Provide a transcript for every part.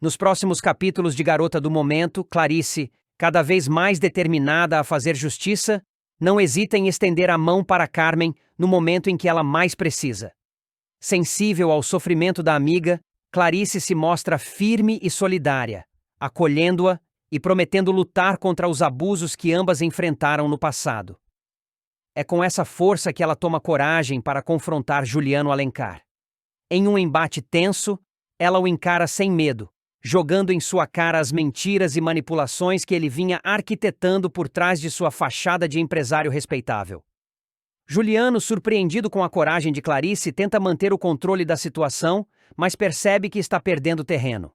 Nos próximos capítulos de Garota do Momento, Clarice, cada vez mais determinada a fazer justiça, não hesita em estender a mão para Carmen no momento em que ela mais precisa. Sensível ao sofrimento da amiga, Clarice se mostra firme e solidária, acolhendo-a e prometendo lutar contra os abusos que ambas enfrentaram no passado. É com essa força que ela toma coragem para confrontar Juliano Alencar. Em um embate tenso, ela o encara sem medo, jogando em sua cara as mentiras e manipulações que ele vinha arquitetando por trás de sua fachada de empresário respeitável. Juliano, surpreendido com a coragem de Clarice, tenta manter o controle da situação, mas percebe que está perdendo terreno.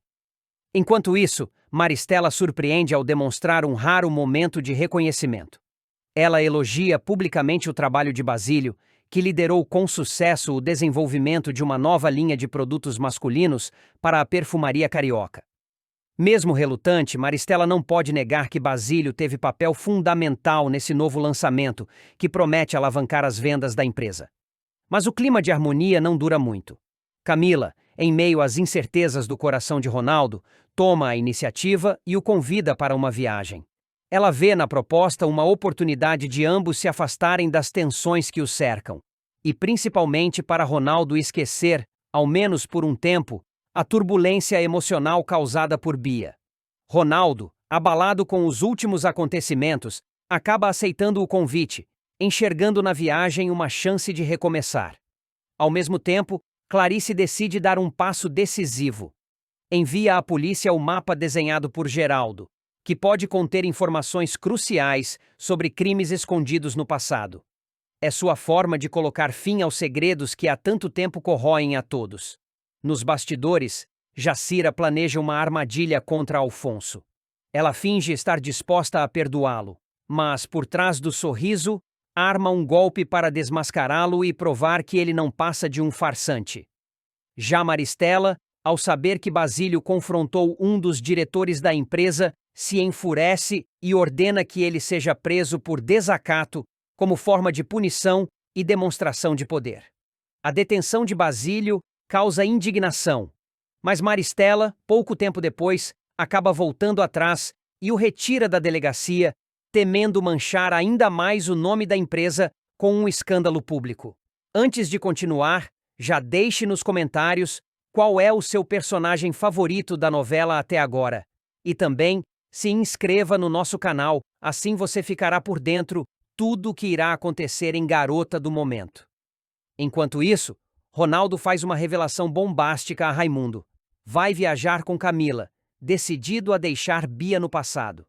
Enquanto isso, Maristela surpreende ao demonstrar um raro momento de reconhecimento. Ela elogia publicamente o trabalho de Basílio, que liderou com sucesso o desenvolvimento de uma nova linha de produtos masculinos para a perfumaria carioca. Mesmo relutante, Maristela não pode negar que Basílio teve papel fundamental nesse novo lançamento, que promete alavancar as vendas da empresa. Mas o clima de harmonia não dura muito. Camila, em meio às incertezas do coração de Ronaldo, toma a iniciativa e o convida para uma viagem. Ela vê na proposta uma oportunidade de ambos se afastarem das tensões que os cercam, e principalmente para Ronaldo esquecer, ao menos por um tempo, a turbulência emocional causada por Bia. Ronaldo, abalado com os últimos acontecimentos, acaba aceitando o convite, enxergando na viagem uma chance de recomeçar. Ao mesmo tempo, Clarice decide dar um passo decisivo. Envia à polícia o mapa desenhado por Geraldo, que pode conter informações cruciais sobre crimes escondidos no passado. É sua forma de colocar fim aos segredos que há tanto tempo corroem a todos. Nos bastidores, Jacira planeja uma armadilha contra Alfonso. Ela finge estar disposta a perdoá-lo, mas, por trás do sorriso, arma um golpe para desmascará-lo e provar que ele não passa de um farsante. Já Maristela, ao saber que Basílio confrontou um dos diretores da empresa, se enfurece e ordena que ele seja preso por desacato, como forma de punição e demonstração de poder. A detenção de Basílio causa indignação, mas Maristela, pouco tempo depois, acaba voltando atrás e o retira da delegacia, temendo manchar ainda mais o nome da empresa com um escândalo público. Antes de continuar, já deixe nos comentários qual é o seu personagem favorito da novela até agora. E também se inscreva no nosso canal, assim você ficará por dentro tudo o que irá acontecer em Garota do Momento. Enquanto isso, Ronaldo faz uma revelação bombástica a Raimundo. Vai viajar com Camila, decidido a deixar Bia no passado.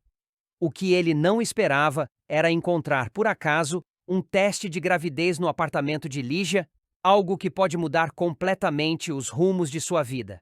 O que ele não esperava era encontrar, por acaso, um teste de gravidez no apartamento de Lígia, algo que pode mudar completamente os rumos de sua vida.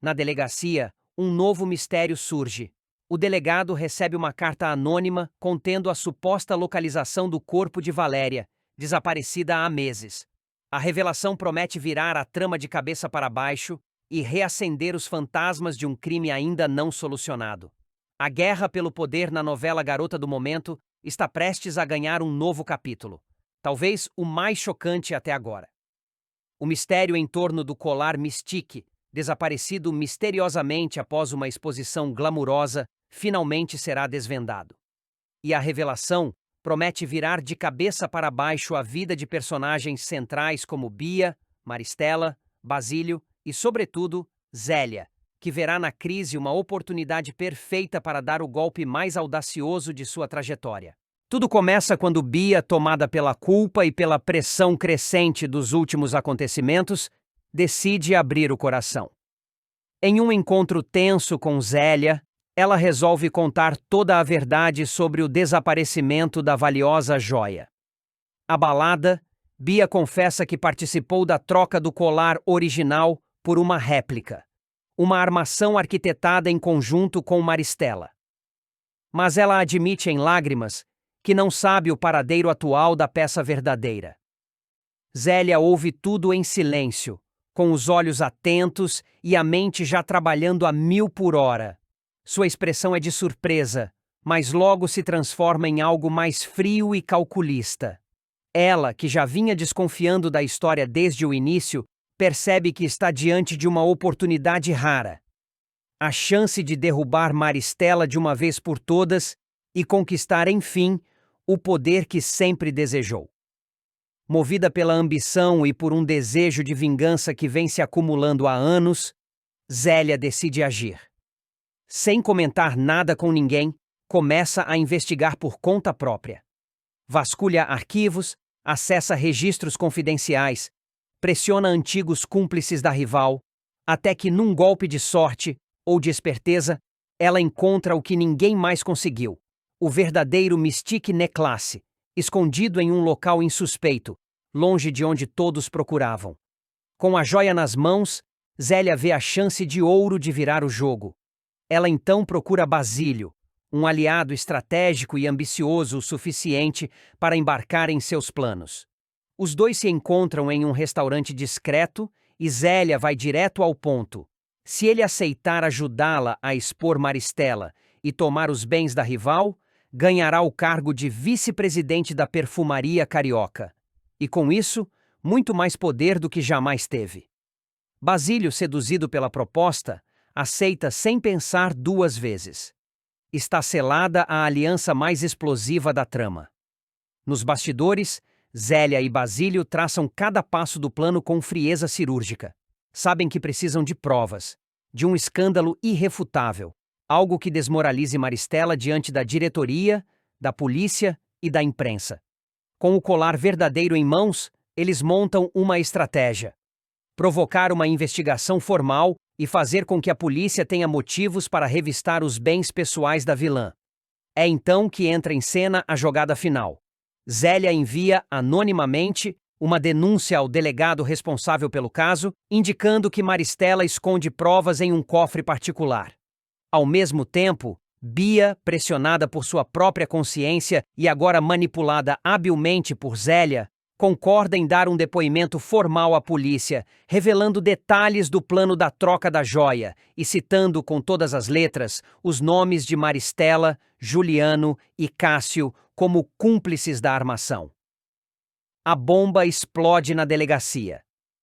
Na delegacia, um novo mistério surge. O delegado recebe uma carta anônima contendo a suposta localização do corpo de Valéria, desaparecida há meses. A revelação promete virar a trama de cabeça para baixo e reacender os fantasmas de um crime ainda não solucionado. A guerra pelo poder na novela Garota do Momento está prestes a ganhar um novo capítulo, talvez o mais chocante até agora. O mistério em torno do colar Mystique, desaparecido misteriosamente após uma exposição glamurosa, finalmente será desvendado. E a revelação promete virar de cabeça para baixo a vida de personagens centrais como Bia, Maristela, Basílio e, sobretudo, Zélia, que verá na crise uma oportunidade perfeita para dar o golpe mais audacioso de sua trajetória. Tudo começa quando Bia, tomada pela culpa e pela pressão crescente dos últimos acontecimentos, decide abrir o coração. Em um encontro tenso com Zélia, ela resolve contar toda a verdade sobre o desaparecimento da valiosa joia. Abalada, Bia confessa que participou da troca do colar original por uma réplica, uma armação arquitetada em conjunto com Maristela. Mas ela admite em lágrimas que não sabe o paradeiro atual da peça verdadeira. Zélia ouve tudo em silêncio, com os olhos atentos e a mente já trabalhando a 1000 por hora. Sua expressão é de surpresa, mas logo se transforma em algo mais frio e calculista. Ela, que já vinha desconfiando da história desde o início, percebe que está diante de uma oportunidade rara. a chance de derrubar Maristela de uma vez por todas e conquistar, enfim, o poder que sempre desejou. Movida pela ambição e por um desejo de vingança que vem se acumulando há anos, Zélia decide agir. Sem comentar nada com ninguém, começa a investigar por conta própria. Vasculha arquivos, acessa registros confidenciais, pressiona antigos cúmplices da rival, até que num golpe de sorte ou de esperteza, ela encontra o que ninguém mais conseguiu: o verdadeiro Mystique Necklace, escondido em um local insuspeito, longe de onde todos procuravam. Com a joia nas mãos, Zélia vê a chance de ouro de virar o jogo. Ela então procura Basílio, um aliado estratégico e ambicioso o suficiente para embarcar em seus planos. Os dois se encontram em um restaurante discreto e Zélia vai direto ao ponto. Se ele aceitar ajudá-la a expor Maristela e tomar os bens da rival, ganhará o cargo de vice-presidente da perfumaria carioca. E com isso, muito mais poder do que jamais teve. Basílio, seduzido pela proposta, aceita sem pensar duas vezes. Está selada a aliança mais explosiva da trama. Nos bastidores, Zélia e Basílio traçam cada passo do plano com frieza cirúrgica. Sabem que precisam de provas, de um escândalo irrefutável, algo que desmoralize Maristela diante da diretoria, da polícia e da imprensa. Com o colar verdadeiro em mãos, eles montam uma estratégia: provocar uma investigação formal e fazer com que a polícia tenha motivos para revistar os bens pessoais da vilã. É então que entra em cena a jogada final. Zélia envia, anonimamente, uma denúncia ao delegado responsável pelo caso, indicando que Maristela esconde provas em um cofre particular. Ao mesmo tempo, Bia, pressionada por sua própria consciência e agora manipulada habilmente por Zélia, concorda em dar um depoimento formal à polícia, revelando detalhes do plano da troca da joia e citando com todas as letras os nomes de Maristela, Juliano e Cássio como cúmplices da armação. A bomba explode na delegacia.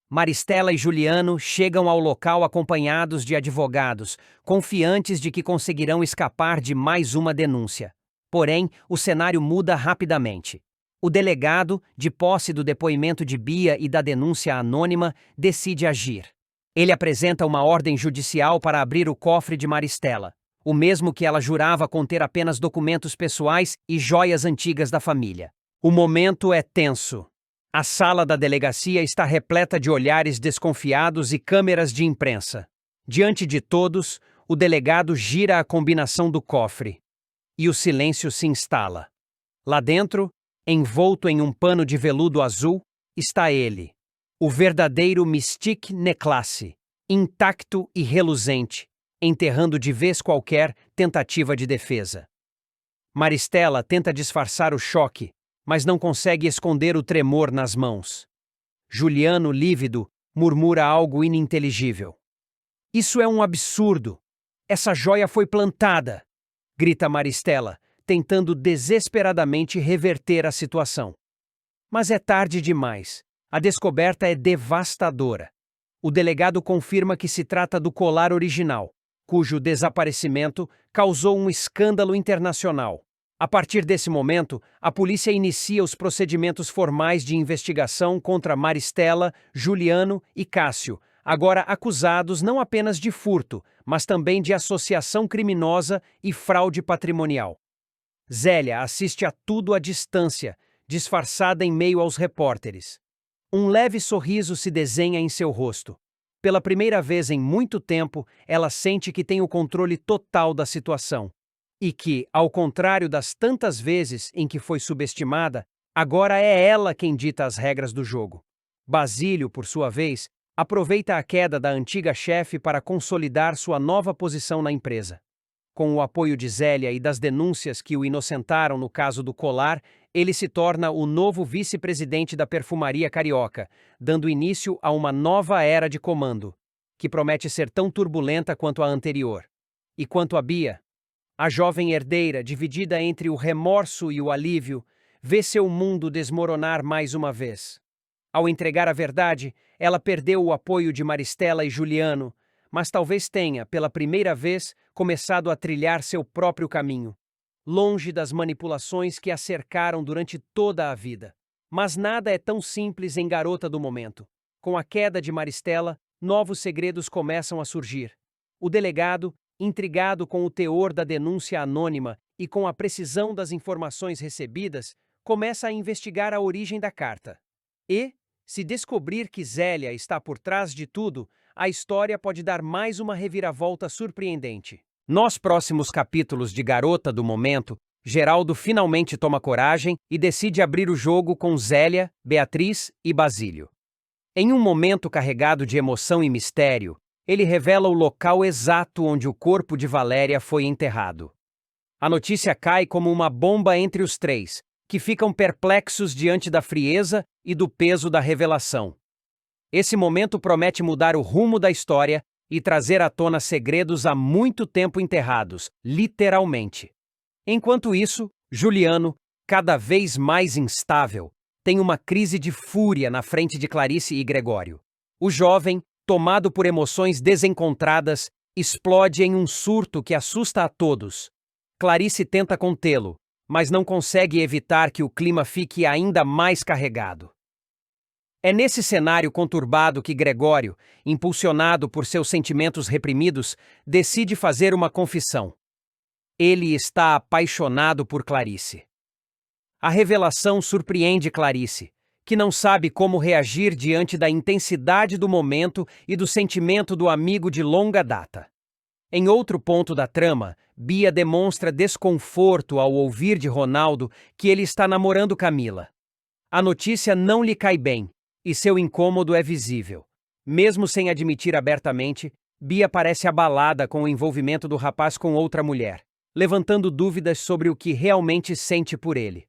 Maristela e Juliano chegam ao local acompanhados de advogados, confiantes de que conseguirão escapar de mais uma denúncia. Porém, o cenário muda rapidamente. O delegado, de posse do depoimento de Bia e da denúncia anônima, decide agir. Ele apresenta uma ordem judicial para abrir o cofre de Maristela, o mesmo que ela jurava conter apenas documentos pessoais e joias antigas da família. O momento é tenso. A sala da delegacia está repleta de olhares desconfiados e câmeras de imprensa. Diante de todos, o delegado gira a combinação do cofre. E o silêncio se instala. Lá dentro, envolto em um pano de veludo azul, está ele, o verdadeiro Mystique Necklace, intacto e reluzente, enterrando de vez qualquer tentativa de defesa. Maristela tenta disfarçar o choque, mas não consegue esconder o tremor nas mãos. Juliano, lívido, murmura algo ininteligível. "Isso é um absurdo! Essa joia foi plantada!" grita Maristela, tentando desesperadamente reverter a situação. Mas é tarde demais. A descoberta é devastadora. O delegado confirma que se trata do colar original, cujo desaparecimento causou um escândalo internacional. A partir desse momento, a polícia inicia os procedimentos formais de investigação contra Maristela, Juliano e Cássio, agora acusados não apenas de furto, mas também de associação criminosa e fraude patrimonial. Zélia assiste a tudo à distância, disfarçada em meio aos repórteres. Um leve sorriso se desenha em seu rosto. Pela primeira vez em muito tempo, ela sente que tem o controle total da situação. E que, ao contrário das tantas vezes em que foi subestimada, agora é ela quem dita as regras do jogo. Basílio, por sua vez, aproveita a queda da antiga chefe para consolidar sua nova posição na empresa. Com o apoio de Zélia e das denúncias que o inocentaram no caso do colar, ele se torna o novo vice-presidente da perfumaria carioca, dando início a uma nova era de comando, que promete ser tão turbulenta quanto a anterior. E quanto a Bia, a jovem herdeira, dividida entre o remorso e o alívio, vê seu mundo desmoronar mais uma vez. Ao entregar a verdade, ela perdeu o apoio de Maristela e Juliano, mas talvez tenha, pela primeira vez, começado a trilhar seu próprio caminho, longe das manipulações que a cercaram durante toda a vida. Mas nada é tão simples em Garota do Momento. Com a queda de Maristela, novos segredos começam a surgir. O delegado, intrigado com o teor da denúncia anônima e com a precisão das informações recebidas, começa a investigar a origem da carta. E, se descobrir que Zélia está por trás de tudo, a história pode dar mais uma reviravolta surpreendente. Nos próximos capítulos de Garota do Momento, Geraldo finalmente toma coragem e decide abrir o jogo com Zélia, Beatriz e Basílio. Em um momento carregado de emoção e mistério, ele revela o local exato onde o corpo de Valéria foi enterrado. A notícia cai como uma bomba entre os três, que ficam perplexos diante da frieza e do peso da revelação. Esse momento promete mudar o rumo da história e trazer à tona segredos há muito tempo enterrados, literalmente. Enquanto isso, Juliano, cada vez mais instável, tem uma crise de fúria na frente de Clarice e Gregório. O jovem, tomado por emoções desencontradas, explode em um surto que assusta a todos. Clarice tenta contê-lo, mas não consegue evitar que o clima fique ainda mais carregado. É nesse cenário conturbado que Gregório, impulsionado por seus sentimentos reprimidos, decide fazer uma confissão. Ele está apaixonado por Clarice. A revelação surpreende Clarice, que não sabe como reagir diante da intensidade do momento e do sentimento do amigo de longa data. Em outro ponto da trama, Bia demonstra desconforto ao ouvir de Ronaldo que ele está namorando Camila. A notícia não lhe cai bem, e seu incômodo é visível. Mesmo sem admitir abertamente, Bia parece abalada com o envolvimento do rapaz com outra mulher, levantando dúvidas sobre o que realmente sente por ele.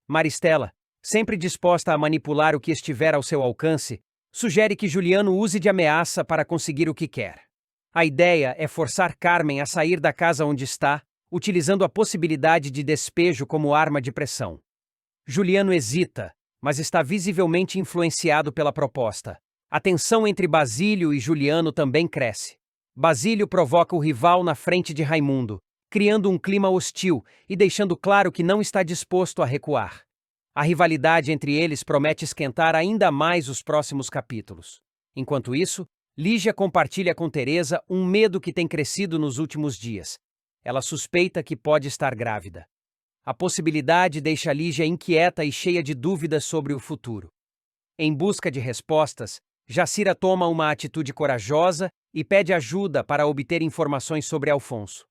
Maristela, sempre disposta a manipular o que estiver ao seu alcance, sugere que Juliano use de ameaça para conseguir o que quer. A ideia é forçar Carmen a sair da casa onde está, utilizando a possibilidade de despejo como arma de pressão. Juliano hesita, mas está visivelmente influenciado pela proposta. A tensão entre Basílio e Juliano também cresce. Basílio provoca o rival na frente de Raimundo, criando um clima hostil e deixando claro que não está disposto a recuar. A rivalidade entre eles promete esquentar ainda mais os próximos capítulos. Enquanto isso, Lígia compartilha com Teresa um medo que tem crescido nos últimos dias. Ela suspeita que pode estar grávida. A possibilidade deixa Lígia inquieta e cheia de dúvidas sobre o futuro. Em busca de respostas, Jacira toma uma atitude corajosa e pede ajuda para obter informações sobre Alfonso.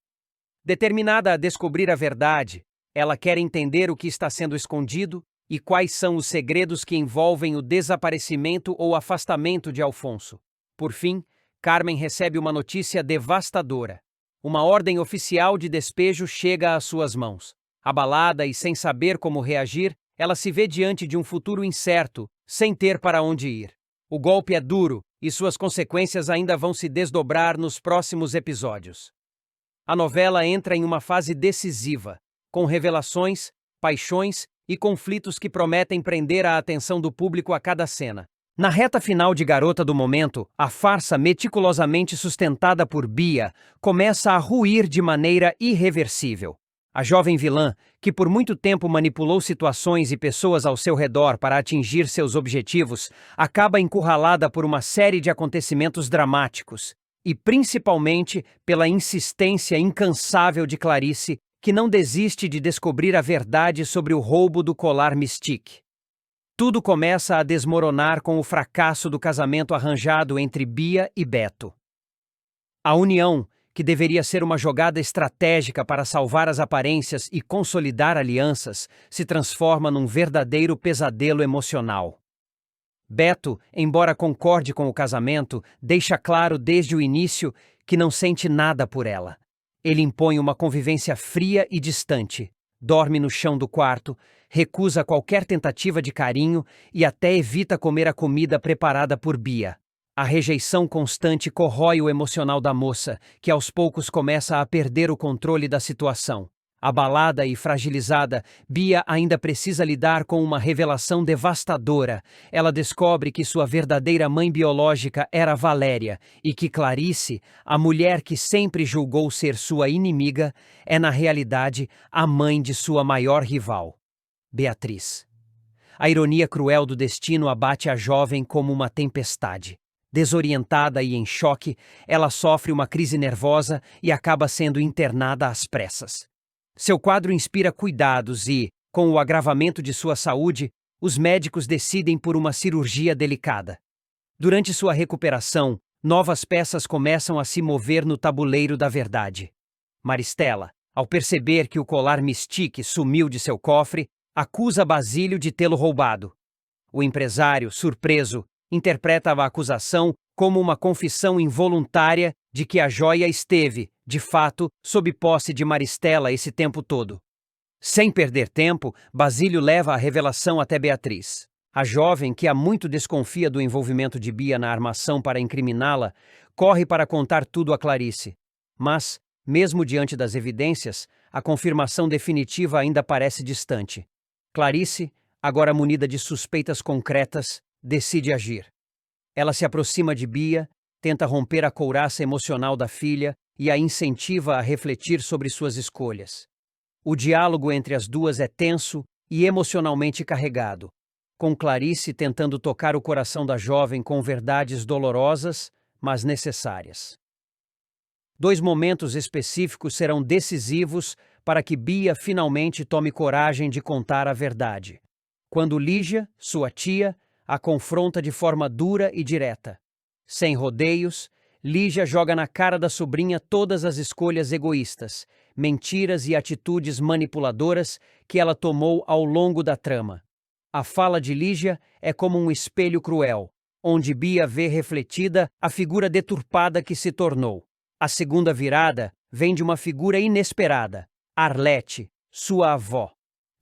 Determinada a descobrir a verdade, ela quer entender o que está sendo escondido e quais são os segredos que envolvem o desaparecimento ou afastamento de Alfonso. Por fim, Carmen recebe uma notícia devastadora. Uma ordem oficial de despejo chega às suas mãos. Abalada e sem saber como reagir, ela se vê diante de um futuro incerto, sem ter para onde ir. O golpe é duro e suas consequências ainda vão se desdobrar nos próximos episódios. A novela entra em uma fase decisiva, com revelações, paixões e conflitos que prometem prender a atenção do público a cada cena. Na reta final de Garota do Momento, a farsa meticulosamente sustentada por Bia começa a ruir de maneira irreversível. A jovem vilã, que por muito tempo manipulou situações e pessoas ao seu redor para atingir seus objetivos, acaba encurralada por uma série de acontecimentos dramáticos, e principalmente pela insistência incansável de Clarice, que não desiste de descobrir a verdade sobre o roubo do colar Mystique. Tudo começa a desmoronar com o fracasso do casamento arranjado entre Bia e Beto. A união, que deveria ser uma jogada estratégica para salvar as aparências e consolidar alianças, se transforma num verdadeiro pesadelo emocional. Beto, embora concorde com o casamento, deixa claro desde o início que não sente nada por ela. Ele impõe uma convivência fria e distante, dorme no chão do quarto, recusa qualquer tentativa de carinho e até evita comer a comida preparada por Bia. A rejeição constante corrói o emocional da moça, que aos poucos começa a perder o controle da situação. Abalada e fragilizada, Bia ainda precisa lidar com uma revelação devastadora. Ela descobre que sua verdadeira mãe biológica era Valéria e que Clarice, a mulher que sempre julgou ser sua inimiga, é na realidade a mãe de sua maior rival, Beatriz. A ironia cruel do destino abate a jovem como uma tempestade. Desorientada e em choque, ela sofre uma crise nervosa e acaba sendo internada às pressas. Seu quadro inspira cuidados e, com o agravamento de sua saúde, os médicos decidem por uma cirurgia delicada. Durante sua recuperação, novas peças começam a se mover no tabuleiro da verdade. Maristela, ao perceber que o colar Mystique sumiu de seu cofre, acusa Basílio de tê-lo roubado. O empresário, surpreso, interpreta a acusação como uma confissão involuntária de que a joia esteve, de fato, sob posse de Maristela esse tempo todo. Sem perder tempo, Basílio leva a revelação até Beatriz. A jovem, que há muito desconfia do envolvimento de Bia na armação para incriminá-la, corre para contar tudo a Clarice. Mas, mesmo diante das evidências, a confirmação definitiva ainda parece distante. Clarice, agora munida de suspeitas concretas, decide agir. Ela se aproxima de Bia, tenta romper a couraça emocional da filha e a incentiva a refletir sobre suas escolhas. O diálogo entre as duas é tenso e emocionalmente carregado, com Clarice tentando tocar o coração da jovem com verdades dolorosas, mas necessárias. Dois momentos específicos serão decisivos para que Bia finalmente tome coragem de contar a verdade. Quando Lígia, sua tia, a confronta de forma dura e direta. Sem rodeios, Lígia joga na cara da sobrinha todas as escolhas egoístas, mentiras e atitudes manipuladoras que ela tomou ao longo da trama. A fala de Lígia é como um espelho cruel, onde Bia vê refletida a figura deturpada que se tornou. A segunda virada vem de uma figura inesperada, Arlete, sua avó.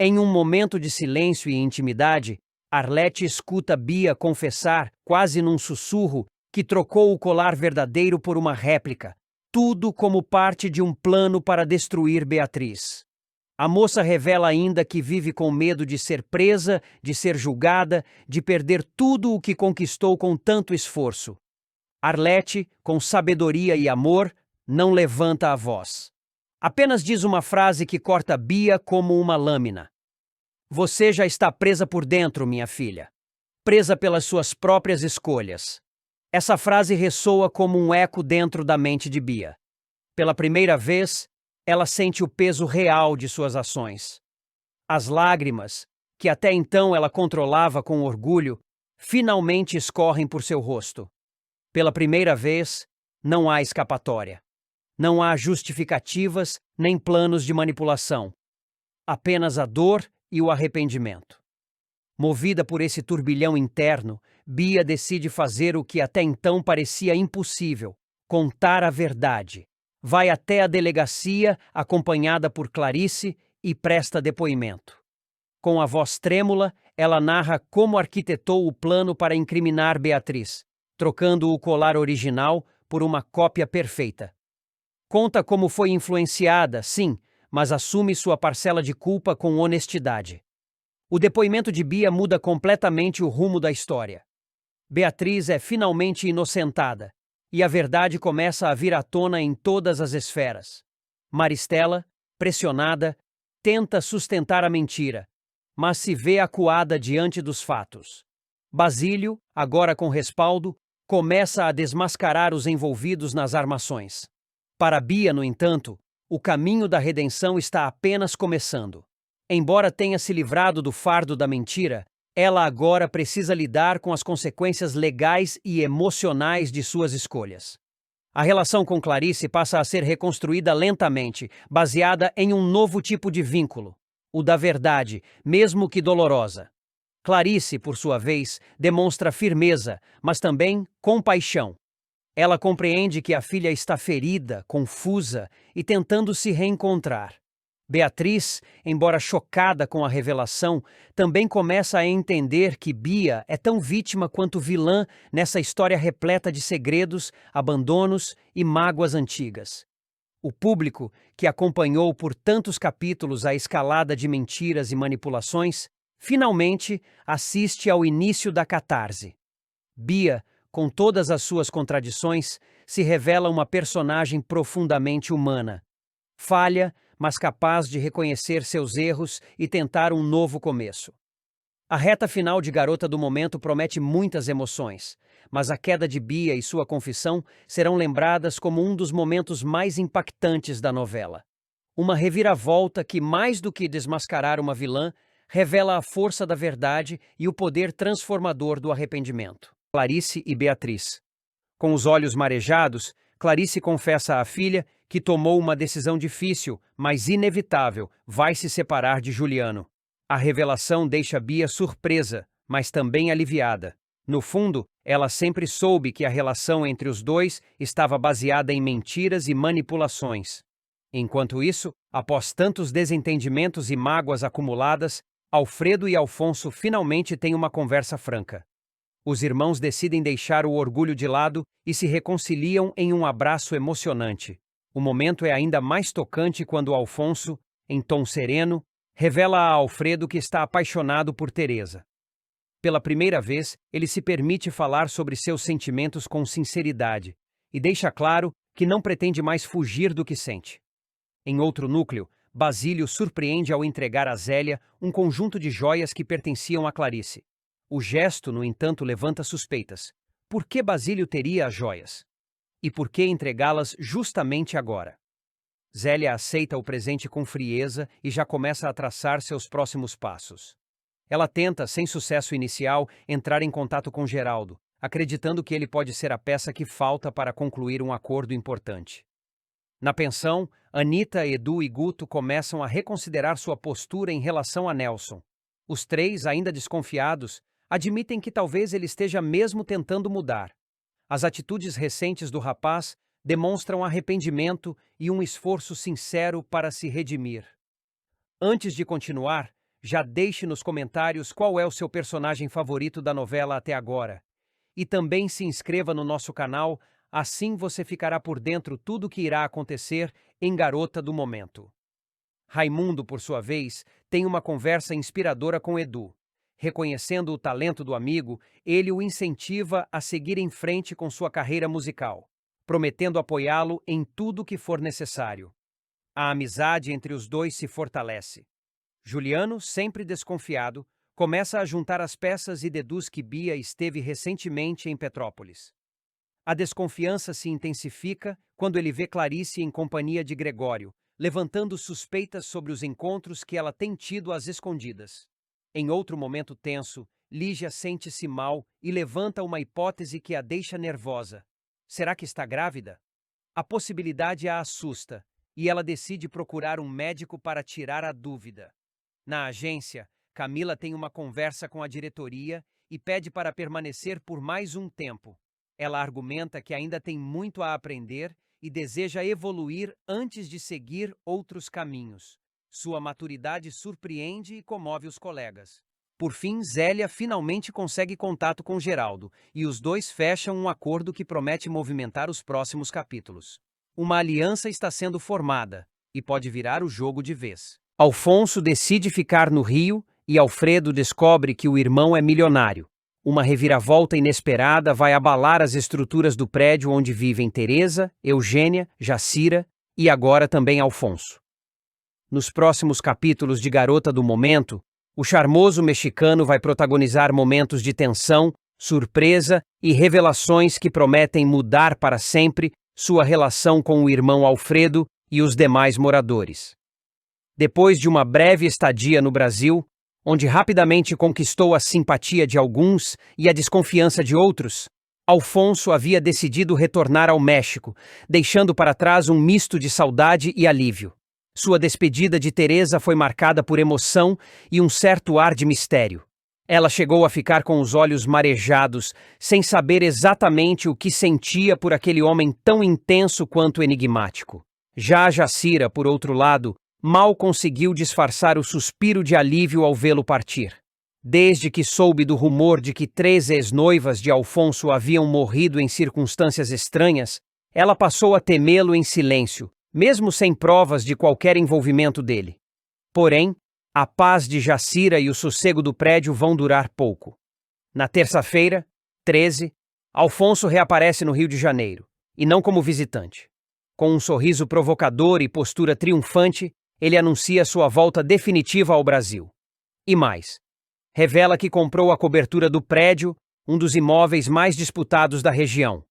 Em um momento de silêncio e intimidade, Arlete escuta Bia confessar, quase num sussurro, que trocou o colar verdadeiro por uma réplica, tudo como parte de um plano para destruir Beatriz. A moça revela ainda que vive com medo de ser presa, de ser julgada, de perder tudo o que conquistou com tanto esforço. Arlete, com sabedoria e amor, não levanta a voz. Apenas diz uma frase que corta Bia como uma lâmina. Você já está presa por dentro, minha filha. Presa pelas suas próprias escolhas. Essa frase ressoa como um eco dentro da mente de Bia. Pela primeira vez, ela sente o peso real de suas ações. As lágrimas, que até então ela controlava com orgulho, finalmente escorrem por seu rosto. Pela primeira vez, não há escapatória. Não há justificativas nem planos de manipulação. Apenas a dor e o arrependimento. Movida por esse turbilhão interno, Bia decide fazer o que até então parecia impossível: contar a verdade. Vai até a delegacia, acompanhada por Clarice, e presta depoimento. Com a voz trêmula, ela narra como arquitetou o plano para incriminar Beatriz, trocando o colar original por uma cópia perfeita. Conta como foi influenciada, sim, mas assume sua parcela de culpa com honestidade. O depoimento de Bia muda completamente o rumo da história. Beatriz é finalmente inocentada, e a verdade começa a vir à tona em todas as esferas. Maristela, pressionada, tenta sustentar a mentira, mas se vê acuada diante dos fatos. Basílio, agora com respaldo, começa a desmascarar os envolvidos nas armações. Para Bia, no entanto, o caminho da redenção está apenas começando. Embora tenha se livrado do fardo da mentira, ela agora precisa lidar com as consequências legais e emocionais de suas escolhas. A relação com Clarice passa a ser reconstruída lentamente, baseada em um novo tipo de vínculo, o da verdade, mesmo que dolorosa. Clarice, por sua vez, demonstra firmeza, mas também compaixão. Ela compreende que a filha está ferida, confusa e tentando se reencontrar. Beatriz, embora chocada com a revelação, também começa a entender que Bia é tão vítima quanto vilã nessa história repleta de segredos, abandonos e mágoas antigas. O público, que acompanhou por tantos capítulos a escalada de mentiras e manipulações, finalmente assiste ao início da catarse. Bia, com todas as suas contradições, se revela uma personagem profundamente humana. Falha, mas capaz de reconhecer seus erros e tentar um novo começo. A reta final de Garota do Momento promete muitas emoções, mas a queda de Bia e sua confissão serão lembradas como um dos momentos mais impactantes da novela. Uma reviravolta que, mais do que desmascarar uma vilã, revela a força da verdade e o poder transformador do arrependimento. Clarice e Beatriz. Com os olhos marejados, Clarice confessa à filha que tomou uma decisão difícil, mas inevitável, vai se separar de Juliano. A revelação deixa Bia surpresa, mas também aliviada. No fundo, ela sempre soube que a relação entre os dois estava baseada em mentiras e manipulações. Enquanto isso, após tantos desentendimentos e mágoas acumuladas, Alfredo e Alfonso finalmente têm uma conversa franca. Os irmãos decidem deixar o orgulho de lado e se reconciliam em um abraço emocionante. O momento é ainda mais tocante quando Alfonso, em tom sereno, revela a Alfredo que está apaixonado por Teresa. Pela primeira vez, ele se permite falar sobre seus sentimentos com sinceridade e deixa claro que não pretende mais fugir do que sente. Em outro núcleo, Basílio surpreende ao entregar a Zélia um conjunto de joias que pertenciam a Clarice. O gesto, no entanto, levanta suspeitas. Por que Basílio teria as joias? E por que entregá-las justamente agora? Zélia aceita o presente com frieza e já começa a traçar seus próximos passos. Ela tenta, sem sucesso inicial, entrar em contato com Geraldo, acreditando que ele pode ser a peça que falta para concluir um acordo importante. Na pensão, Anita, Edu e Guto começam a reconsiderar sua postura em relação a Nelson. Os três, ainda desconfiados, admitem que talvez ele esteja mesmo tentando mudar. As atitudes recentes do rapaz demonstram arrependimento e um esforço sincero para se redimir. Antes de continuar, já deixe nos comentários qual é o seu personagem favorito da novela até agora. E também se inscreva no nosso canal, assim você ficará por dentro tudo o que irá acontecer em Garota do Momento. Raimundo, por sua vez, tem uma conversa inspiradora com Edu. Reconhecendo o talento do amigo, ele o incentiva a seguir em frente com sua carreira musical, prometendo apoiá-lo em tudo que for necessário. A amizade entre os dois se fortalece. Juliano, sempre desconfiado, começa a juntar as peças e deduz que Bia esteve recentemente em Petrópolis. A desconfiança se intensifica quando ele vê Clarice em companhia de Gregório, levantando suspeitas sobre os encontros que ela tem tido às escondidas. Em outro momento tenso, Lígia sente-se mal e levanta uma hipótese que a deixa nervosa. Será que está grávida? A possibilidade a assusta, e ela decide procurar um médico para tirar a dúvida. Na agência, Camila tem uma conversa com a diretoria e pede para permanecer por mais um tempo. Ela argumenta que ainda tem muito a aprender e deseja evoluir antes de seguir outros caminhos. Sua maturidade surpreende e comove os colegas. Por fim, Zélia finalmente consegue contato com Geraldo, e os dois fecham um acordo que promete movimentar os próximos capítulos. Uma aliança está sendo formada, e pode virar o jogo de vez. Alfonso decide ficar no Rio, e Alfredo descobre que o irmão é milionário. Uma reviravolta inesperada vai abalar as estruturas do prédio onde vivem Teresa, Eugênia, Jacira e agora também Alfonso. Nos próximos capítulos de Garota do Momento, o charmoso mexicano vai protagonizar momentos de tensão, surpresa e revelações que prometem mudar para sempre sua relação com o irmão Alfredo e os demais moradores. Depois de uma breve estadia no Brasil, onde rapidamente conquistou a simpatia de alguns e a desconfiança de outros, Alfonso havia decidido retornar ao México, deixando para trás um misto de saudade e alívio. Sua despedida de Teresa foi marcada por emoção e um certo ar de mistério. Ela chegou a ficar com os olhos marejados, sem saber exatamente o que sentia por aquele homem tão intenso quanto enigmático. Já a Jacira, por outro lado, mal conseguiu disfarçar o suspiro de alívio ao vê-lo partir. Desde que soube do rumor de que 3 ex-noivas de Alfonso haviam morrido em circunstâncias estranhas, ela passou a temê-lo em silêncio, mesmo sem provas de qualquer envolvimento dele. Porém, a paz de Jacira e o sossego do prédio vão durar pouco. Na terça-feira, 13, Alfonso reaparece no Rio de Janeiro, e não como visitante. Com um sorriso provocador e postura triunfante, ele anuncia sua volta definitiva ao Brasil. E mais, revela que comprou a cobertura do prédio, um dos imóveis mais disputados da região.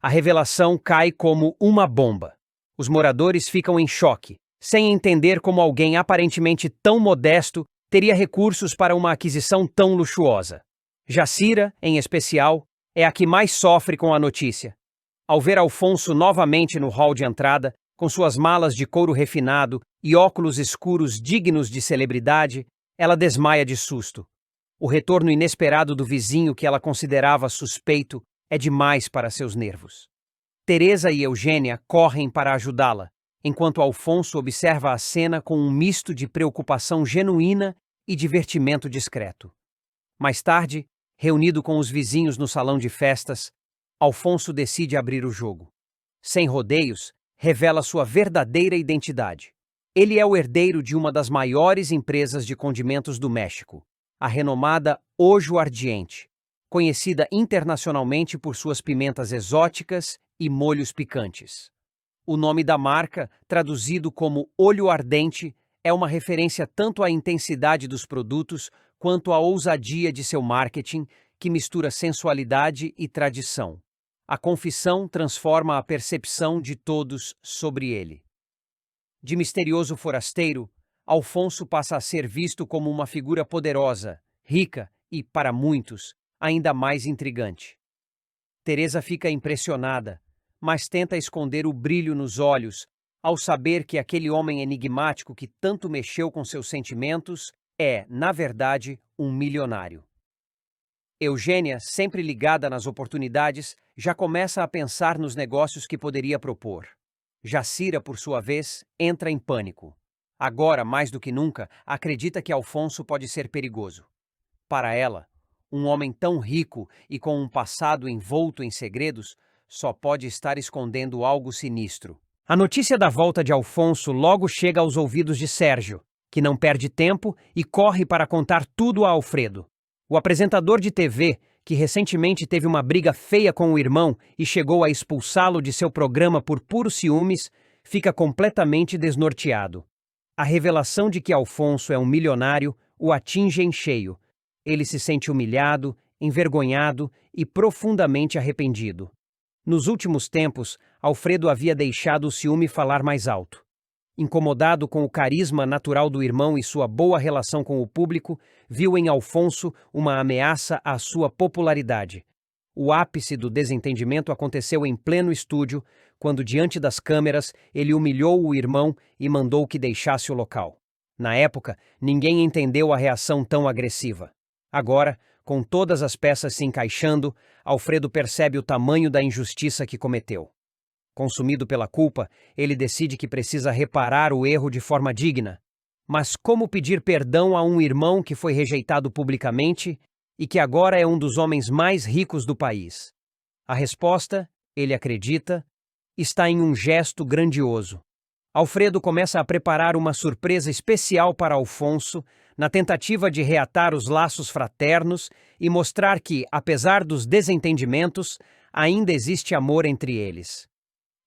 A revelação cai como uma bomba. Os moradores ficam em choque, sem entender como alguém aparentemente tão modesto teria recursos para uma aquisição tão luxuosa. Jacira, em especial, é a que mais sofre com a notícia. Ao ver Alfonso novamente no hall de entrada, com suas malas de couro refinado e óculos escuros dignos de celebridade, ela desmaia de susto. O retorno inesperado do vizinho que ela considerava suspeito é demais para seus nervos. Teresa e Eugênia correm para ajudá-la, enquanto Alfonso observa a cena com um misto de preocupação genuína e divertimento discreto. Mais tarde, reunido com os vizinhos no salão de festas, Alfonso decide abrir o jogo. Sem rodeios, revela sua verdadeira identidade. Ele é o herdeiro de uma das maiores empresas de condimentos do México, a renomada Ojo Ardiente, conhecida internacionalmente por suas pimentas exóticas e molhos picantes. O nome da marca, traduzido como Olho Ardente, é uma referência tanto à intensidade dos produtos quanto à ousadia de seu marketing, que mistura sensualidade e tradição. A confissão transforma a percepção de todos sobre ele. De misterioso forasteiro, Alfonso passa a ser visto como uma figura poderosa, rica e, para muitos, ainda mais intrigante. Teresa fica impressionada, mas tenta esconder o brilho nos olhos ao saber que aquele homem enigmático que tanto mexeu com seus sentimentos é, na verdade, um milionário. Eugênia, sempre ligada nas oportunidades, já começa a pensar nos negócios que poderia propor. Jacira, por sua vez, entra em pânico. Agora, mais do que nunca, acredita que Alfonso pode ser perigoso. Para ela, um homem tão rico e com um passado envolto em segredos só pode estar escondendo algo sinistro. A notícia da volta de Alfonso logo chega aos ouvidos de Sérgio, que não perde tempo e corre para contar tudo a Alfredo. O apresentador de TV, que recentemente teve uma briga feia com o irmão e chegou a expulsá-lo de seu programa por puros ciúmes, fica completamente desnorteado. A revelação de que Alfonso é um milionário o atinge em cheio. Ele se sente humilhado, envergonhado e profundamente arrependido. Nos últimos tempos, Alfredo havia deixado o ciúme falar mais alto. Incomodado com o carisma natural do irmão e sua boa relação com o público, viu em Alfonso uma ameaça à sua popularidade. O ápice do desentendimento aconteceu em pleno estúdio, quando, diante das câmeras, ele humilhou o irmão e mandou que deixasse o local. Na época, ninguém entendeu a reação tão agressiva. Agora, com todas as peças se encaixando, Alfredo percebe o tamanho da injustiça que cometeu. Consumido pela culpa, ele decide que precisa reparar o erro de forma digna. Mas como pedir perdão a um irmão que foi rejeitado publicamente e que agora é um dos homens mais ricos do país? A resposta, ele acredita, está em um gesto grandioso. Alfredo começa a preparar uma surpresa especial para Alfonso, na tentativa de reatar os laços fraternos e mostrar que, apesar dos desentendimentos, ainda existe amor entre eles.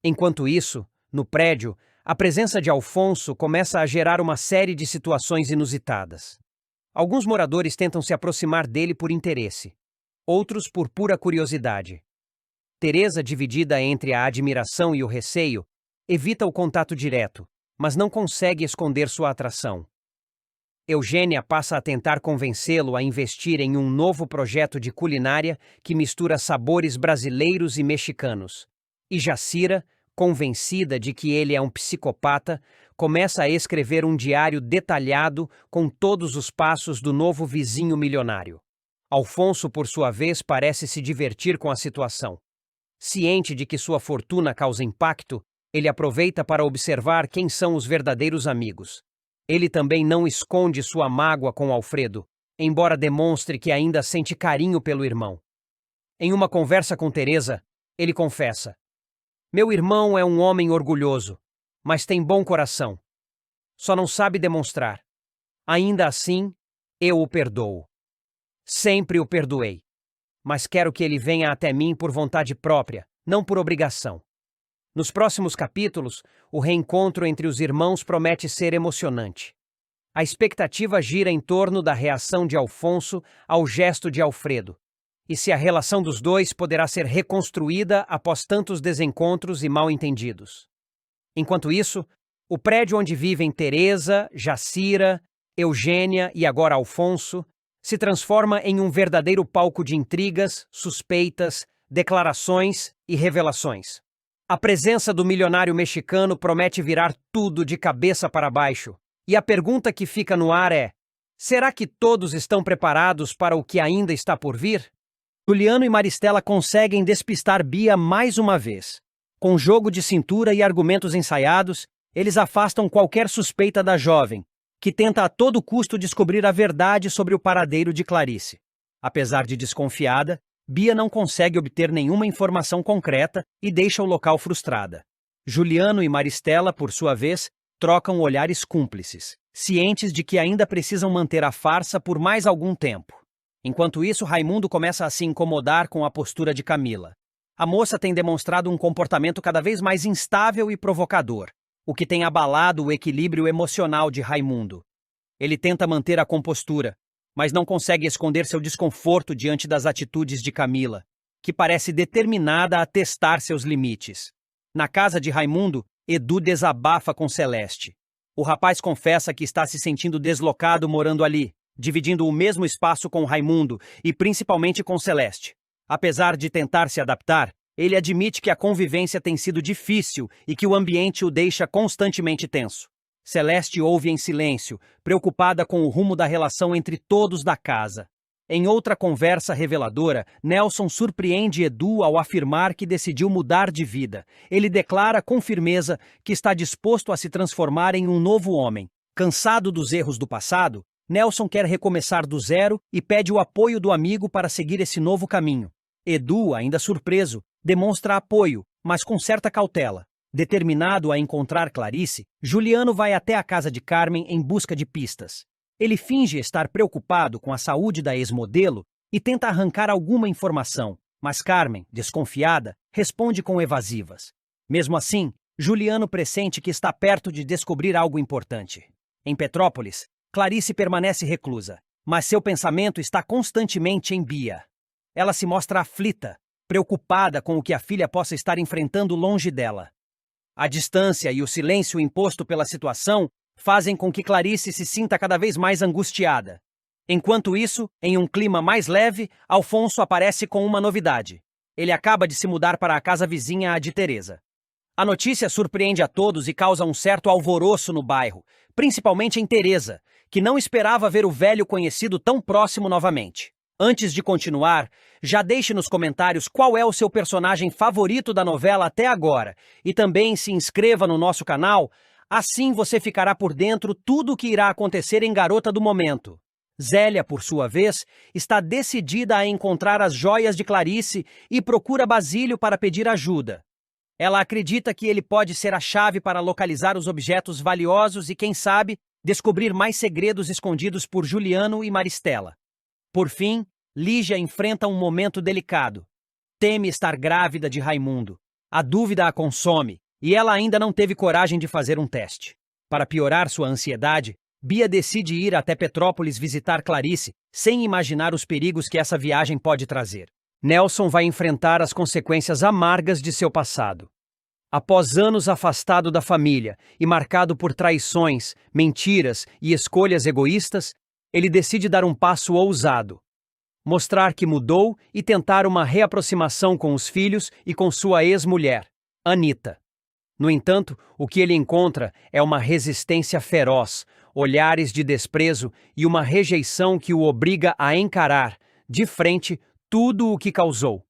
Enquanto isso, no prédio, a presença de Alfonso começa a gerar uma série de situações inusitadas. Alguns moradores tentam se aproximar dele por interesse, outros por pura curiosidade. Teresa, dividida entre a admiração e o receio, evita o contato direto, mas não consegue esconder sua atração. Eugênia passa a tentar convencê-lo a investir em um novo projeto de culinária que mistura sabores brasileiros e mexicanos. E Jacira, convencida de que ele é um psicopata, começa a escrever um diário detalhado com todos os passos do novo vizinho milionário. Alfonso, por sua vez, parece se divertir com a situação. Ciente de que sua fortuna causa impacto, ele aproveita para observar quem são os verdadeiros amigos. Ele também não esconde sua mágoa com Alfredo, embora demonstre que ainda sente carinho pelo irmão. Em uma conversa com Teresa, ele confessa: "Meu irmão é um homem orgulhoso, mas tem bom coração. Só não sabe demonstrar. Ainda assim, eu o perdoo. Sempre o perdoei. Mas quero que ele venha até mim por vontade própria, não por obrigação. Nos próximos capítulos, o reencontro entre os irmãos promete ser emocionante. A expectativa gira em torno da reação de Alfonso ao gesto de Alfredo, e se a relação dos dois poderá ser reconstruída após tantos desencontros e mal-entendidos. Enquanto isso, o prédio onde vivem Teresa, Jacira, Eugênia e agora Alfonso se transforma em um verdadeiro palco de intrigas, suspeitas, declarações e revelações. A presença do milionário mexicano promete virar tudo de cabeça para baixo, e a pergunta que fica no ar é: será que todos estão preparados para o que ainda está por vir? Juliano e Maristela conseguem despistar Bia mais uma vez. Com jogo de cintura e argumentos ensaiados, eles afastam qualquer suspeita da jovem, que tenta a todo custo descobrir a verdade sobre o paradeiro de Clarice. Apesar de desconfiada, Bia não consegue obter nenhuma informação concreta e deixa o local frustrada. Juliano e Maristela, por sua vez, trocam olhares cúmplices, cientes de que ainda precisam manter a farsa por mais algum tempo. Enquanto isso, Raimundo começa a se incomodar com a postura de Camila. A moça tem demonstrado um comportamento cada vez mais instável e provocador, o que tem abalado o equilíbrio emocional de Raimundo. Ele tenta manter a compostura, mas não consegue esconder seu desconforto diante das atitudes de Camila, que parece determinada a testar seus limites. Na casa de Raimundo, Edu desabafa com Celeste. O rapaz confessa que está se sentindo deslocado morando ali, dividindo o mesmo espaço com Raimundo e principalmente com Celeste. Apesar de tentar se adaptar, ele admite que a convivência tem sido difícil e que o ambiente o deixa constantemente tenso. Celeste ouve em silêncio, preocupada com o rumo da relação entre todos da casa. Em outra conversa reveladora, Nelson surpreende Edu ao afirmar que decidiu mudar de vida. Ele declara com firmeza que está disposto a se transformar em um novo homem. Cansado dos erros do passado, Nelson quer recomeçar do zero e pede o apoio do amigo para seguir esse novo caminho. Edu, ainda surpreso, demonstra apoio, mas com certa cautela. Determinado a encontrar Clarice, Juliano vai até a casa de Carmen em busca de pistas. Ele finge estar preocupado com a saúde da ex-modelo e tenta arrancar alguma informação, mas Carmen, desconfiada, responde com evasivas. Mesmo assim, Juliano pressente que está perto de descobrir algo importante. Em Petrópolis, Clarice permanece reclusa, mas seu pensamento está constantemente em Bia. Ela se mostra aflita, preocupada com o que a filha possa estar enfrentando longe dela. A distância e o silêncio imposto pela situação fazem com que Clarice se sinta cada vez mais angustiada. Enquanto isso, em um clima mais leve, Alfonso aparece com uma novidade. Ele acaba de se mudar para a casa vizinha à de Teresa. A notícia surpreende a todos e causa um certo alvoroço no bairro, principalmente em Teresa, que não esperava ver o velho conhecido tão próximo novamente. Antes de continuar, já deixe nos comentários qual é o seu personagem favorito da novela até agora e também se inscreva no nosso canal, assim você ficará por dentro tudo o que irá acontecer em Garota do Momento. Zélia, por sua vez, está decidida a encontrar as joias de Clarice e procura Basílio para pedir ajuda. Ela acredita que ele pode ser a chave para localizar os objetos valiosos e, quem sabe, descobrir mais segredos escondidos por Juliano e Maristela. Por fim, Lígia enfrenta um momento delicado. Teme estar grávida de Raimundo. A dúvida a consome, e ela ainda não teve coragem de fazer um teste. Para piorar sua ansiedade, Bia decide ir até Petrópolis visitar Clarice, sem imaginar os perigos que essa viagem pode trazer. Nelson vai enfrentar as consequências amargas de seu passado. Após anos afastado da família e marcado por traições, mentiras e escolhas egoístas, ele decide dar um passo ousado. Mostrar que mudou e tentar uma reaproximação com os filhos e com sua ex-mulher, Anita. No entanto, o que ele encontra é uma resistência feroz, olhares de desprezo e uma rejeição que o obriga a encarar, de frente, tudo o que causou.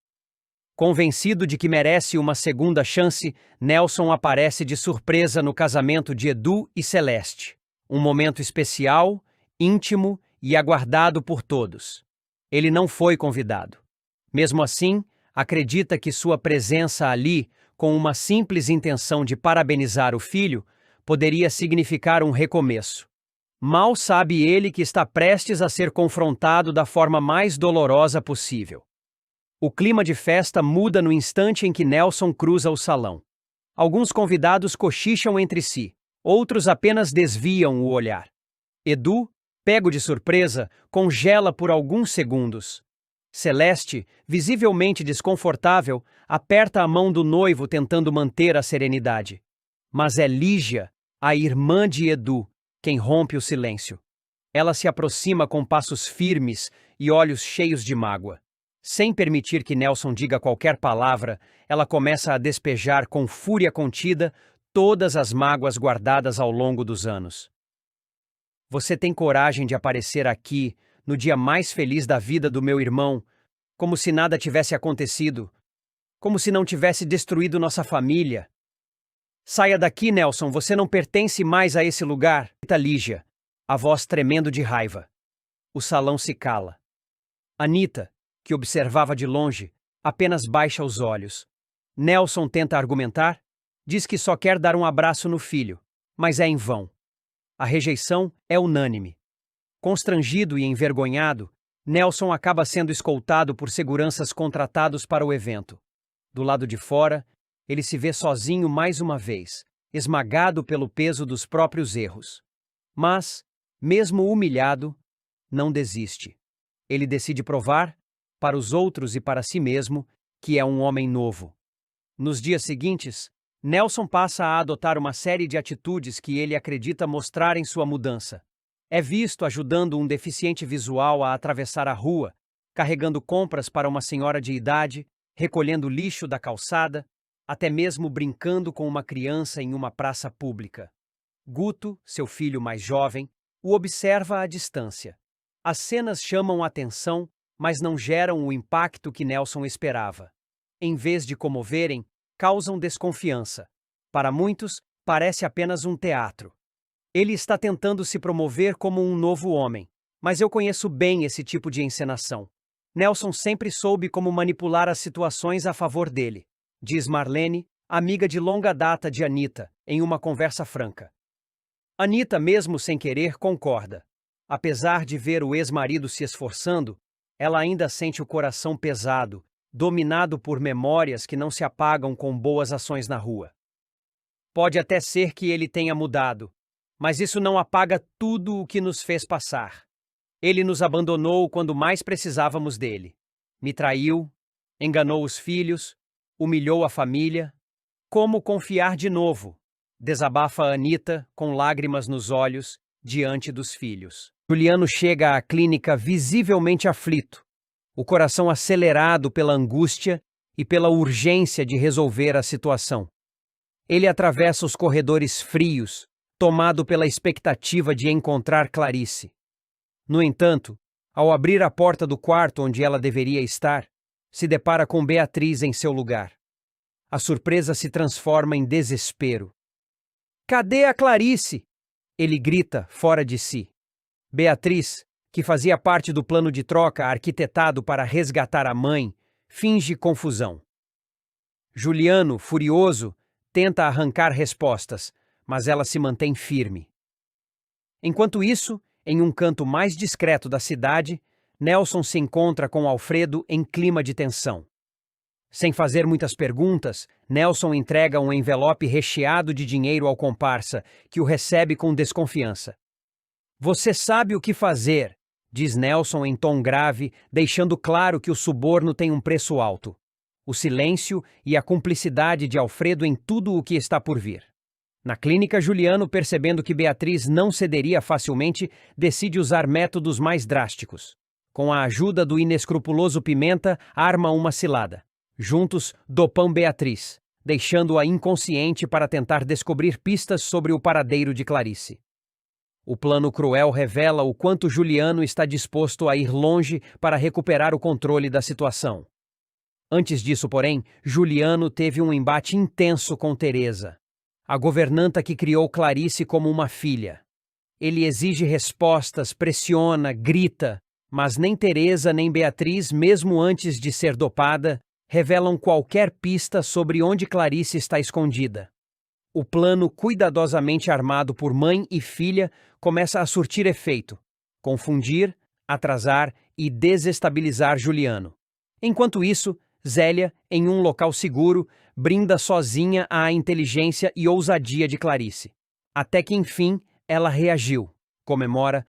Convencido de que merece uma segunda chance, Nelson aparece de surpresa no casamento de Edu e Celeste. Um momento especial, íntimo e aguardado por todos. Ele não foi convidado. Mesmo assim, acredita que sua presença ali com uma simples intenção de parabenizar o filho, poderia significar um recomeço. Mal sabe ele que está prestes a ser confrontado da forma mais dolorosa possível. O clima de festa muda no instante em que Nelson cruza o salão. Alguns convidados cochicham entre si, outros apenas desviam o olhar. Edu, pego de surpresa, congela por alguns segundos. Celeste, visivelmente desconfortável, aperta a mão do noivo tentando manter a serenidade. Mas é Lígia, a irmã de Edu, quem rompe o silêncio. Ela se aproxima com passos firmes e olhos cheios de mágoa. Sem permitir que Nelson diga qualquer palavra, ela começa a despejar com fúria contida todas as mágoas guardadas ao longo dos anos. Você tem coragem de aparecer aqui, no dia mais feliz da vida do meu irmão, como se nada tivesse acontecido, como se não tivesse destruído nossa família. Saia daqui, Nelson, você não pertence mais a esse lugar, grita Lígia, a voz tremendo de raiva. O salão se cala. Anita, que observava de longe, apenas baixa os olhos. Nelson tenta argumentar, diz que só quer dar um abraço no filho, mas é em vão. A rejeição é unânime. Constrangido e envergonhado, Nelson acaba sendo escoltado por seguranças contratados para o evento. Do lado de fora, ele se vê sozinho mais uma vez, esmagado pelo peso dos próprios erros. Mas, mesmo humilhado, não desiste. Ele decide provar, para os outros e para si mesmo, que é um homem novo. Nos dias seguintes, Nelson passa a adotar uma série de atitudes que ele acredita mostrarem sua mudança. É visto ajudando um deficiente visual a atravessar a rua, carregando compras para uma senhora de idade, recolhendo lixo da calçada, até mesmo brincando com uma criança em uma praça pública. Guto, seu filho mais jovem, o observa à distância. As cenas chamam a atenção, mas não geram o impacto que Nelson esperava. Em vez de comoverem, causam desconfiança. Para muitos, parece apenas um teatro. Ele está tentando se promover como um novo homem, mas eu conheço bem esse tipo de encenação. Nelson sempre soube como manipular as situações a favor dele, diz Marlene, amiga de longa data de Anita, em uma conversa franca. Anita, mesmo sem querer, concorda. Apesar de ver o ex-marido se esforçando, ela ainda sente o coração pesado, dominado por memórias que não se apagam com boas ações na rua. Pode até ser que ele tenha mudado, mas isso não apaga tudo o que nos fez passar. Ele nos abandonou quando mais precisávamos dele. Me traiu, enganou os filhos, humilhou a família. Como confiar de novo? Desabafa Anita, com lágrimas nos olhos, diante dos filhos. Juliano chega à clínica visivelmente aflito, o coração acelerado pela angústia e pela urgência de resolver a situação. Ele atravessa os corredores frios, tomado pela expectativa de encontrar Clarice. No entanto, ao abrir a porta do quarto onde ela deveria estar, se depara com Beatriz em seu lugar. A surpresa se transforma em desespero. "Cadê a Clarice?" Ele grita, fora de si. Beatriz, que fazia parte do plano de troca arquitetado para resgatar a mãe, finge confusão. Juliano, furioso, tenta arrancar respostas, mas ela se mantém firme. Enquanto isso, em um canto mais discreto da cidade, Nelson se encontra com Alfredo em clima de tensão. Sem fazer muitas perguntas, Nelson entrega um envelope recheado de dinheiro ao comparsa, que o recebe com desconfiança. "Você sabe o que fazer", diz Nelson em tom grave, deixando claro que o suborno tem um preço alto. O silêncio e a cumplicidade de Alfredo em tudo o que está por vir. Na clínica, Juliano, percebendo que Beatriz não cederia facilmente, decide usar métodos mais drásticos. Com a ajuda do inescrupuloso Pimenta, arma uma cilada. Juntos, dopam Beatriz, deixando-a inconsciente para tentar descobrir pistas sobre o paradeiro de Clarice. O plano cruel revela o quanto Juliano está disposto a ir longe para recuperar o controle da situação. Antes disso, porém, Juliano teve um embate intenso com Teresa, a governanta que criou Clarice como uma filha. Ele exige respostas, pressiona, grita, mas nem Teresa nem Beatriz, mesmo antes de ser dopada, revelam qualquer pista sobre onde Clarice está escondida. O plano cuidadosamente armado por mãe e filha começa a surtir efeito, confundir, atrasar e desestabilizar Juliano. Enquanto isso, Zélia, em um local seguro, brinda sozinha à inteligência e ousadia de Clarice. Até que, enfim, ela reagiu, comemora,